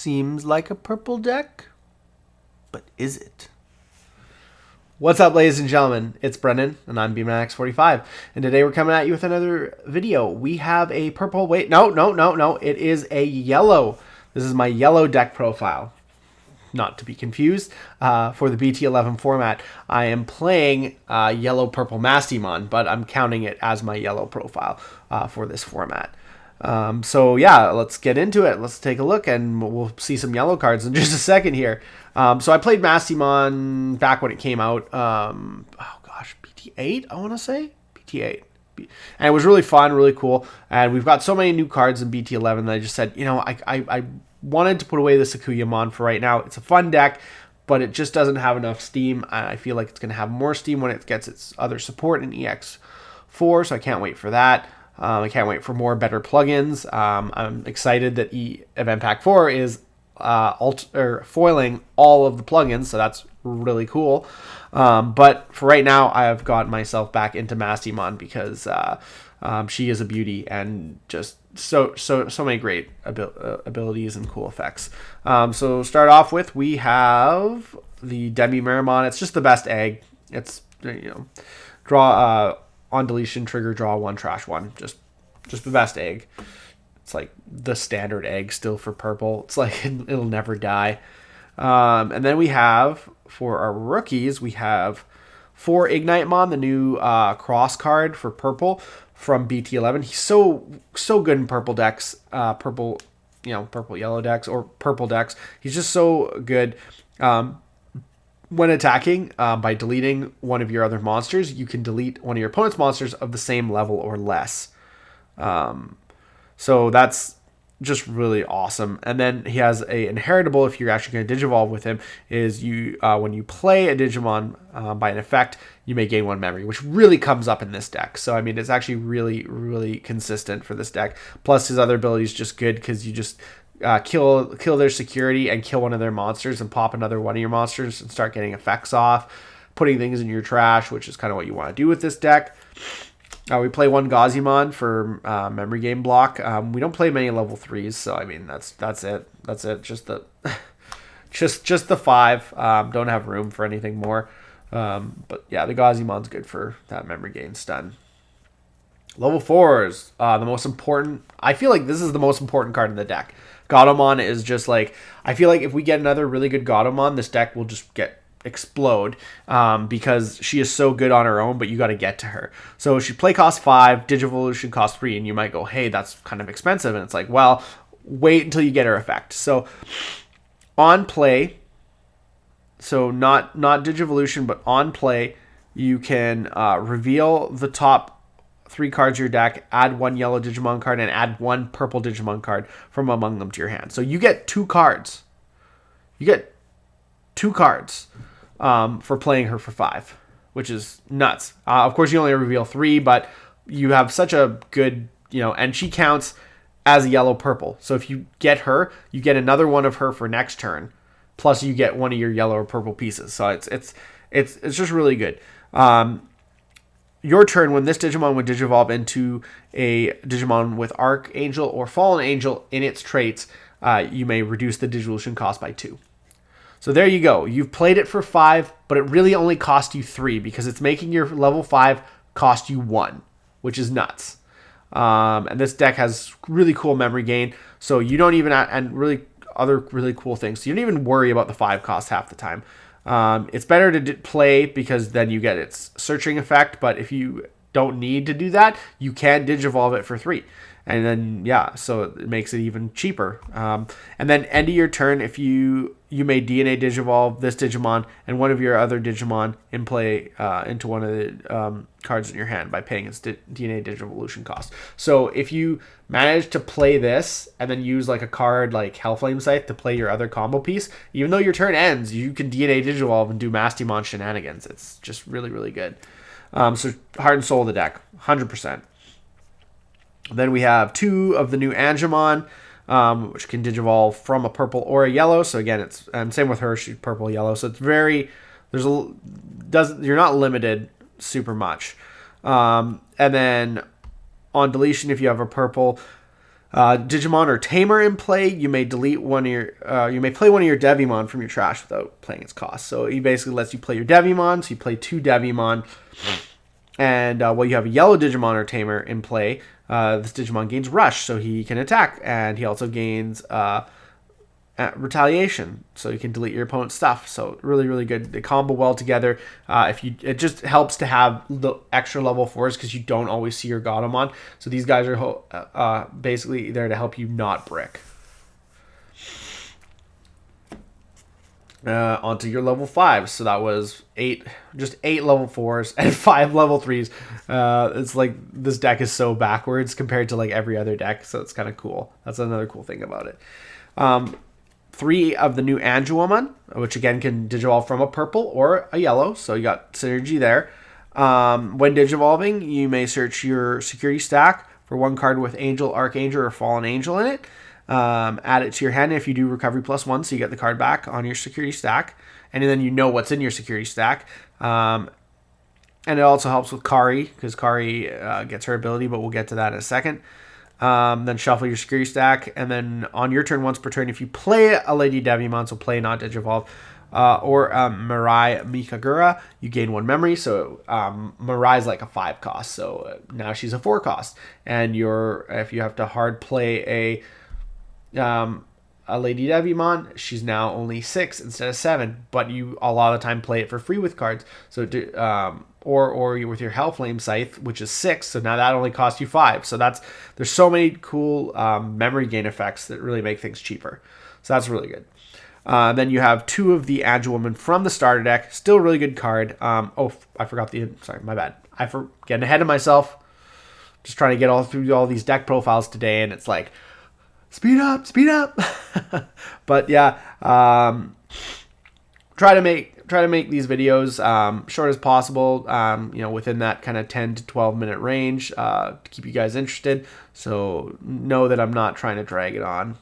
Seems like a purple deck, but is it? What's up, ladies and gentlemen? It's Brendan, and I'm BMX45, and today we're coming at you with another video. We have a purple, wait, no, it is a yellow. This is my yellow deck profile. Not to be confused, for the BT11 format, I am playing yellow-purple Mastemon, but I'm counting it as my yellow profile for this format. So yeah, let's get into it. Let's take a look, and we'll see some yellow cards in just a second here. So I played Mastemon back when it came out. Oh gosh, BT8, I want to say BT8. And it was really fun, really cool. And we've got so many new cards in BT11 that I just said, you know, I wanted to put away the Sakuyamon for right now. It's a fun deck, but it just doesn't have enough steam. I feel like it's going to have more steam when it gets its other support in EX4, so I can't wait for that. I can't wait for more better plugins. I'm excited that Event Pack 4 is foiling all of the plugins, so that's really cool. But for right now, I have gotten myself back into Mastemon because she is a beauty and just so many great abilities and cool effects. So start off with, we have the Demi Miramon. It's just the best egg. It's, you know, draw on deletion, trigger, draw one, trash one. Just the best egg. It's like the standard egg still for purple. It's like it'll never die. And then we have, for our rookies, we have 4 Ignitemon, the new cross card for purple from BT11. He's so good in purple decks, purple yellow decks or purple decks. He's just so good. When attacking, by deleting one of your other monsters, you can delete one of your opponent's monsters of the same level or less. So that's just really awesome. And then he has a inheritable, if you're actually going to Digivolve with him, is you when you play a Digimon by an effect, you may gain 1 memory, which really comes up in this deck. So, I mean, it's actually really, really consistent for this deck. Plus, his other ability is just good because you just kill their security and kill one of their monsters and pop another one of your monsters and start getting effects off, putting things in your trash, which is kind of what you want to do with this deck. We play 1 Gazimon for memory game block. We don't play many level 3s, so I mean that's it. That's it. Just the just the 5. Don't have room for anything more. But yeah, the Gazimon's good for that memory gain stun. Level 4s, the most important. I feel like this is the most important card in the deck. Gatomon is just like, I feel like if we get another really good Gatomon, this deck will just explode because she is so good on her own, but you got to get to her. So she play cost 5, Digivolution cost 3, and you might go, hey, that's kind of expensive. And it's like, well, wait until you get her effect. So on play, so not Digivolution, but on play, you can reveal the top 3 cards of your deck, add 1 yellow Digimon card, and add 1 purple Digimon card from among them to your hand. So you get 2 cards. You get 2 cards for playing her for 5, which is nuts. Of course, you only reveal 3, but you have such a good, and she counts as a yellow-purple. So if you get her, you get another one of her for next turn, plus you get one of your yellow or purple pieces. So it's just really good. Your turn, when this Digimon would Digivolve into a Digimon with Archangel or Fallen Angel in its traits, you may reduce the Digivolution cost by 2. So there you go. You've played it for 5, but it really only cost you 3 because it's making your level 5 cost you 1, which is nuts. And this deck has really cool memory gain, so you don't even, and really other really cool things. So you don't even worry about the 5 cost half the time. It's better to play because then you get its searching effect, but if you don't need to do that, you can Digivolve it for 3. And then, yeah, so it makes it even cheaper. And then end of your turn, if you may DNA Digivolve this Digimon and one of your other Digimon in play into one of the cards in your hand by paying its DNA Digivolution cost. So if you manage to play this and then use like a card like Hellflame Scythe to play your other combo piece, even though your turn ends, you can DNA Digivolve and do Mastemon shenanigans. It's just really, really good. So heart and soul of the deck, 100%. Then we have 2 of the new Angemon, which can Digivolve from a purple or a yellow. So again, it's same with her. She's purple, yellow. So it's very you're not limited super much. And then on deletion, if you have a purple, Digimon or Tamer in play, you may delete one of your, you may play one of your Devimon from your trash without playing its cost. So he basically lets you play your Devimon. So you play 2 Devimon, and while you have a yellow Digimon or Tamer in play, this Digimon gains Rush, so he can attack, and he also gains retaliation, so you can delete your opponent's stuff. So really, really good. They combo well together. It just helps to have the extra level 4s because you don't always see your Godamon. So these guys are basically there to help you not brick. Onto your level 5s. So that was 8 level 4s and 5 level 3s. It's like this deck is so backwards compared to like every other deck, so it's kind of cool. That's another cool thing about it. 3 of the new Angelomon, which again can digivolve from a purple or a yellow, so you got synergy there. When digivolving, you may search your security stack for 1 card with Angel, Archangel, or Fallen Angel in it. Add it to your hand if you do recovery +1, so you get the card back on your security stack, and then you know what's in your security stack. And it also helps with Kari, because Kari gets her ability, but we'll get to that in a second. Then shuffle your security stack, and then on your turn, once per turn, if you play a Lady Devimon, so play not digivolve, or Mirai Mikagura, you gain 1 memory. So Mirai's like a 5 cost, so now she's a 4 cost. And if you have to hard play a Lady Devimon, she's now only 6 instead of 7, but you a lot of the time play it for free with cards. So or with your Hellflame Scythe, which is 6, so now that only costs you 5. So there's so many cool memory gain effects that really make things cheaper. So that's really good. Then you have 2 of the Angelwoman from the starter deck. Still really good card. I forgot sorry, my bad. Getting ahead of myself. Just trying to get through all these deck profiles today, and it's like, speed up. But yeah, try to make these videos short as possible, within that kind of 10 to 12 minute range, to keep you guys interested. So know that I'm not trying to drag it on,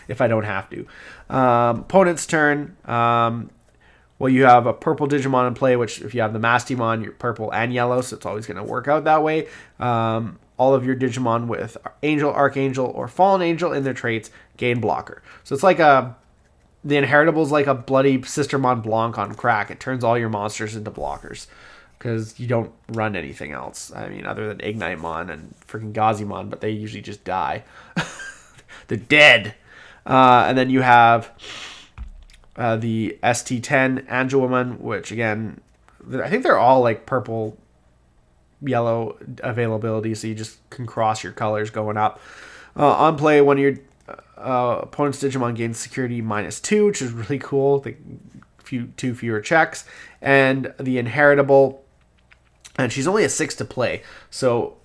if I don't have to. Opponent's turn. Well, you have a purple Digimon in play, which if you have the Mastemon, you're purple and yellow, so it's always going to work out that way. All of your Digimon with Angel, Archangel, or Fallen Angel in their traits gain blocker. So it's like the Inheritable is like a bloody Sister Mont Blanc on crack. It turns all your monsters into blockers because you don't run anything else. I mean, other than Ignitemon and freaking Gazimon, but they usually just die. They're dead. And then you have the ST10 Angelwoman, which again, I think they're all like purple, yellow availability, so you just can cross your colors going up. On play, one of your opponent's Digimon gains security -2, which is really cool. 2 fewer checks. And the Inheritable, and she's only a 6 to play, so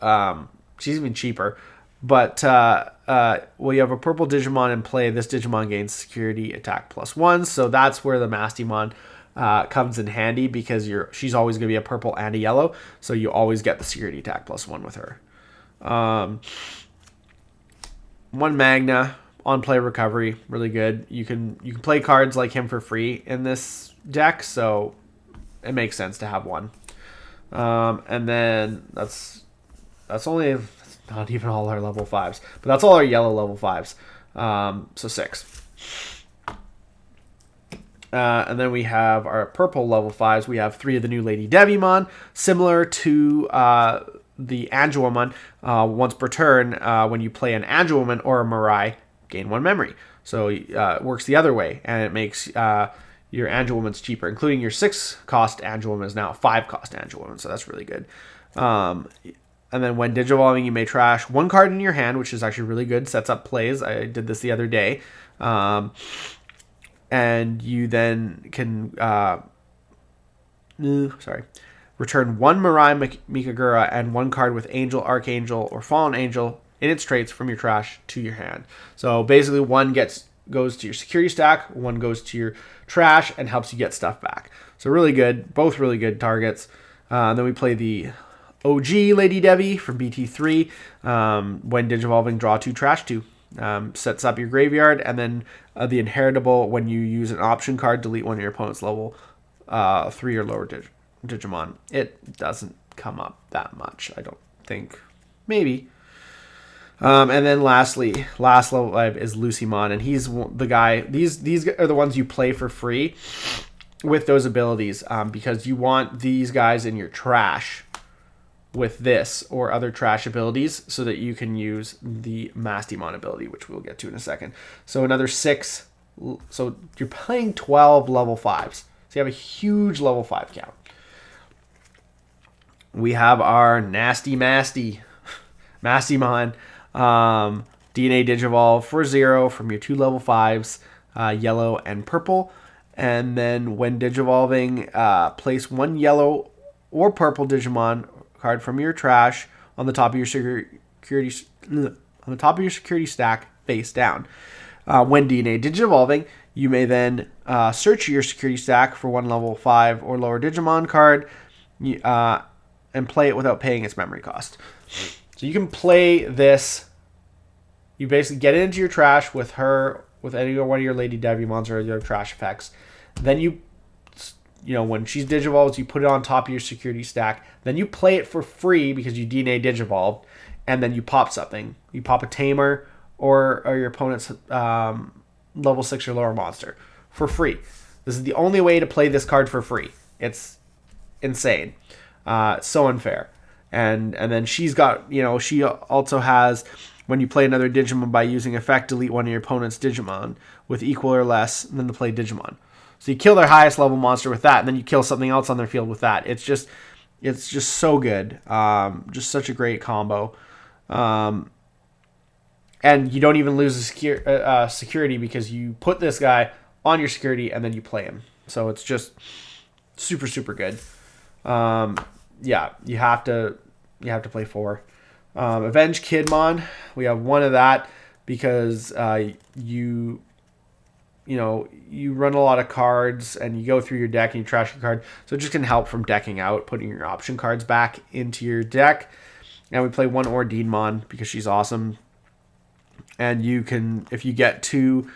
she's even cheaper. But well, you have a purple Digimon in play. This Digimon gains security attack +1, so that's where the Mastemon comes in handy, because she's always going to be a purple and a yellow, so you always get the security attack +1 with her. 1 Magna on play recovery, really good. You can play cards like him for free in this deck, so it makes sense to have 1. And then that's not even all our level 5s, but that's all our yellow level 5s. So 6. And then we have our purple level 5s. We have 3 of the new Lady Devimon, similar to the Angelwoman. Once per turn, when you play an Angelwoman or a Mirai, gain 1 memory. So it works the other way, and it makes your Angelwoman's cheaper, including your 6 cost Angelwoman is now a 5 cost Angelwoman, so that's really good. And then when digivolving, you may trash 1 card in your hand, which is actually really good. Sets up plays. I did this the other day. And you then can return 1 Mirai Mikagura and 1 card with Angel, Archangel, or Fallen Angel in its traits from your trash to your hand. So basically 1 goes to your security stack, 1 goes to your trash, and helps you get stuff back. So really good. Both really good targets. Then we play the OG Lady Devi from BT3. When digivolving, draw 2, trash 2. Sets up your graveyard, and then the Inheritable, when you use an option card, delete one of your opponent's level 3 or lower Digimon. It doesn't come up that much, I don't think. Maybe. And then lastly, last level 5 is Lucimon, and he's the guy. These are the ones you play for free with those abilities, because you want these guys in your trash with this or other trash abilities so that you can use the Mastemon ability, which we'll get to in a second. So another 6. So you're playing 12 level 5s. So you have a huge level 5 count. We have our nasty Mastemon. DNA Digivolve for 0 from your 2 level 5s, yellow and purple. And then when Digivolving, place 1 yellow or purple Digimon card from your trash on the top of your security stack face down. When DNA Digivolving, you may then search your security stack for 1 level 5 or lower Digimon card and play it without paying its memory cost. So you can play this. You basically get it into your trash with her, with any one of your Lady Devimons or your trash effects. Then you when she's Digivolves, you put it on top of your security stack. Then you play it for free because you DNA Digivolved, and then you pop something. You pop a Tamer or your opponent's level 6 or lower monster for free. This is the only way to play this card for free. It's insane. So unfair. And then she's got, she also has, when you play another Digimon by using effect, delete one of your opponent's Digimon with equal or less than the play Digimon. So you kill their highest level monster with that, and then you kill something else on their field with that. It's just so good. Just such a great combo. And you don't even lose the security because you put this guy on your security and then you play him. So it's just super, super good. Yeah, you have to play 4. Avenge Kidmon, we have 1 of that because you run a lot of cards and you go through your deck and you trash your card. So it just can help from decking out, putting your option cards back into your deck. And we play 1 Ordinmon because she's awesome. And you can, if you get 2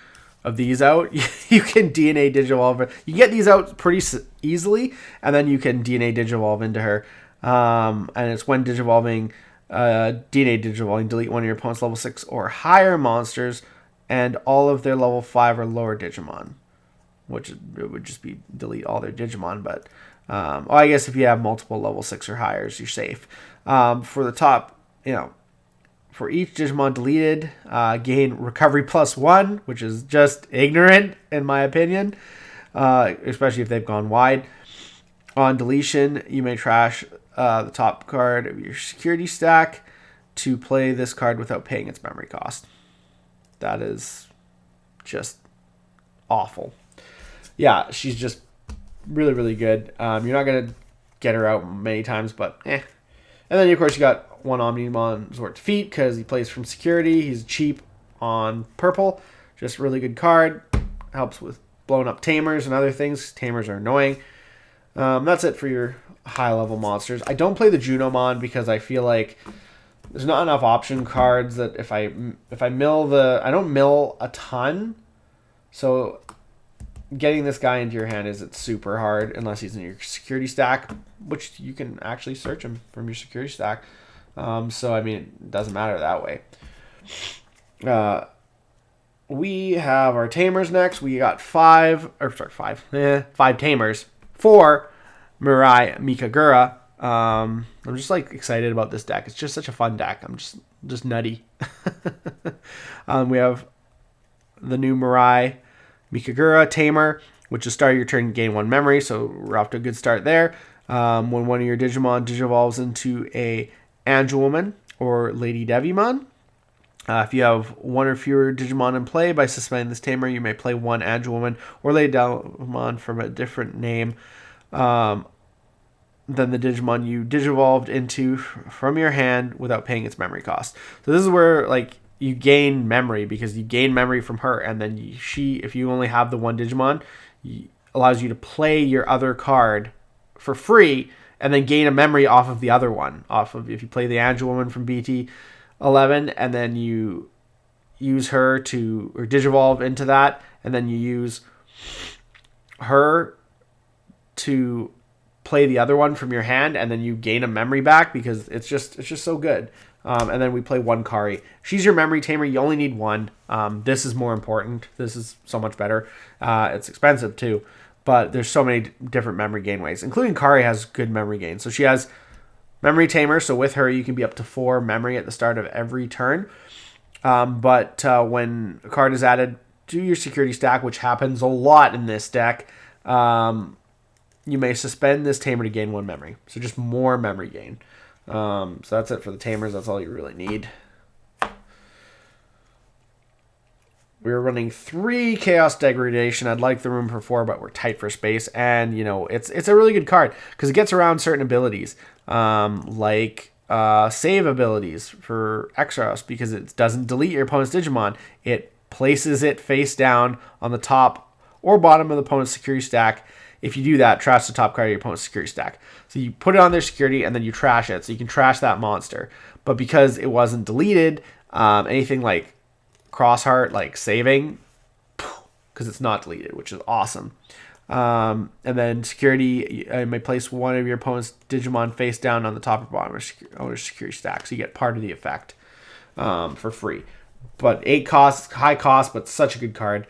of these out, you can DNA Digivolve. You get these out pretty easily, and then you can DNA Digivolve into her. And it's when Digivolving, DNA Digivolving, delete one of your opponent's level 6 or higher monsters and all of their level 5 or lower Digimon, which it would just be delete all their Digimon. But I guess if you have multiple level 6 or higher, you're safe. For the top, for each Digimon deleted, gain recovery +1, which is just ignorant in my opinion, especially if they've gone wide. On deletion, you may trash the top card of your security stack to play this card without paying its memory cost. That is just awful. Yeah, she's just really, really good. You're not going to get her out many times, but eh. And then, of course, you got 1 Omnimon Zort Defeat because he plays from security. He's cheap on purple. Just really good card. Helps with blowing up Tamers and other things. Tamers are annoying. That's it for your high-level monsters. I don't play the Junomon because I feel like there's not enough option cards that if I mill I don't mill a ton. So getting this guy into your hand isn't super hard unless he's in your security stack, which you can actually search him from your security stack. So, I mean, it doesn't matter that way. We have our Tamers next. We got 5 Tamers. 4 Mirai Mikagura. I'm just excited about this deck. It's just such a fun deck. I'm just nutty. We have the new Mirai Mikagura Tamer, which is start your turn, gain 1 memory. So we're off to a good start there. When one of your Digimon digivolves into a Angelwoman or Lady Devimon. If you have 1 or fewer Digimon in play, by suspending this Tamer, you may play 1 Angelwoman or Lady Devimon from a different name than the Digimon you digivolved into from your hand without paying its memory cost. So this is where you gain memory because you gain memory from her, and then if you only have the 1 Digimon, allows you to play your other card for free and then gain a memory off of the other one. If you play the Angelwoman from BT11 and then you use her or digivolve into that, and then you use her to play the other one from your hand, and then you gain a memory back because it's just so good. And then we play one Kari. She's your memory tamer. You only need one. This is more important. This is so much better. It's expensive too, but there's so many different memory gain ways, including Kari has good memory gain. So she has memory tamer. So with her, you can be up to 4 memory at the start of every turn. But when a card is added to your security stack, which happens a lot in this deck, you may suspend this tamer to gain 1 memory. So just more memory gain. So that's it for the tamers. That's all you really need. We're running 3 Chaos Degradation. I'd like the room for 4, but we're tight for space. And, you know, it's a really good card because it gets around certain abilities, like save abilities for Exos, because it doesn't delete your opponent's Digimon. It places it face down on the top or bottom of the opponent's security stack. If you do that, trash the top card of your opponent's security stack. So you put it on their security and then you trash it. So you can trash that monster. But because it wasn't deleted, anything like Crossheart, like saving, because it's not deleted, which is awesome. And then security, you may place one of your opponent's Digimon face down on the top or bottom of your security stack. So you get part of the effect for free. But 8 costs, high cost, but such a good card.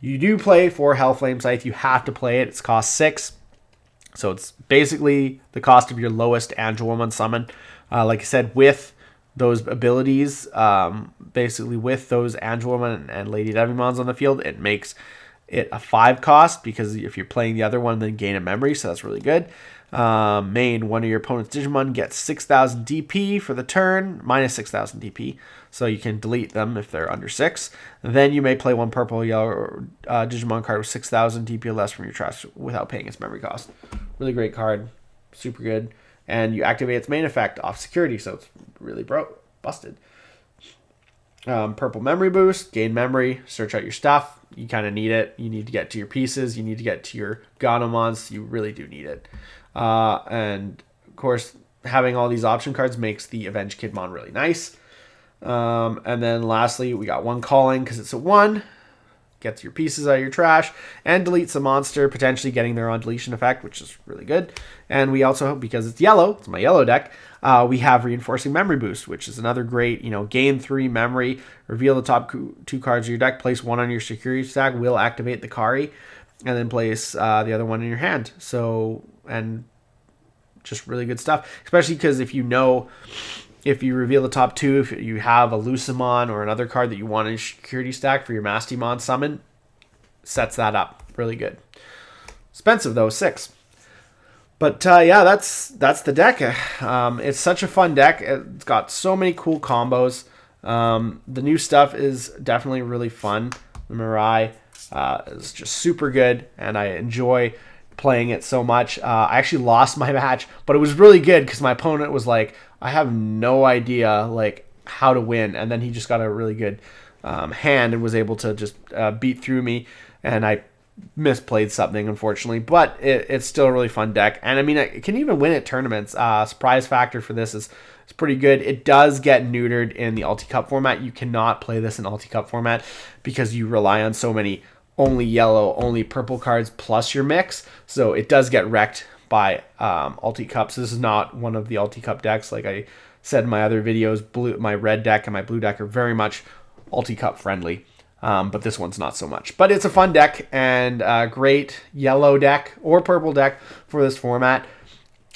You do play for Hellflame Scythe. You have to play it. It's cost 6. So it's basically the cost of your lowest Angelwoman summon. Like I said, with those abilities, basically with those Angelwoman and Lady Devimons on the field, it makes it a 5 cost, because if you're playing the other one, then gain a memory. So that's really good. Main, one of your opponent's Digimon gets 6,000 DP for the turn, minus 6,000 DP. So you can delete them if they're under 6. Then you may play one purple yellow Digimon card with 6,000 DP or less from your trash without paying its memory cost. Really great card. Super good. And you activate its main effect off security, so it's really busted. Purple memory boost, gain memory, search out your stuff. You kind of need it. You need to get to your pieces. You need to get to your Ganomons. You really do need it. And of course, having all these option cards makes the Avenge Kidmon really nice. And then lastly, we got one calling because it's a 1. Gets your pieces out of your trash and deletes the monster, potentially getting their own deletion effect, which is really good. And we also, because it's yellow, it's my yellow deck, we have Reinforcing Memory Boost, which is another great, gain 3 memory, reveal the top 2 cards of your deck, place 1 on your security stack, will activate the Kari, and then place the other one in your hand. So, and just really good stuff, especially because if you reveal the top 2, if you have a Lucimon or another card that you want in your security stack for your Mastemon summon, sets that up. Really good. Expensive though, 6. But yeah, that's the deck. It's such a fun deck. It's got so many cool combos. The new stuff is definitely really fun. The Mirai is just super good, and I enjoy playing it so much. I actually lost my match, but it was really good because my opponent was like, I have no idea like how to win, and then he just got a really good hand and was able to just beat through me, and I misplayed something, unfortunately, but it's still a really fun deck. And I mean, it can even win at tournaments. Surprise factor for this is pretty good. It does get neutered in the Ulti Cup format. You cannot play this in Ulti Cup format because you rely on so many only yellow, only purple cards plus your mix, so it does get wrecked by Ulti Cups. This is not one of the Ulti Cup decks. Like I said in my other videos, my red deck and my blue deck are very much Ulti Cup friendly, but this one's not so much. But it's a fun deck and a great yellow deck or purple deck for this format.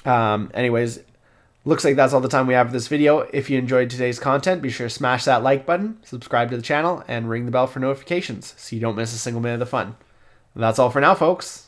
Anyways, looks like that's all the time we have for this video. If you enjoyed today's content, be sure to smash that like button, subscribe to the channel, and ring the bell for notifications so you don't miss a single minute of the fun. And that's all for now, folks.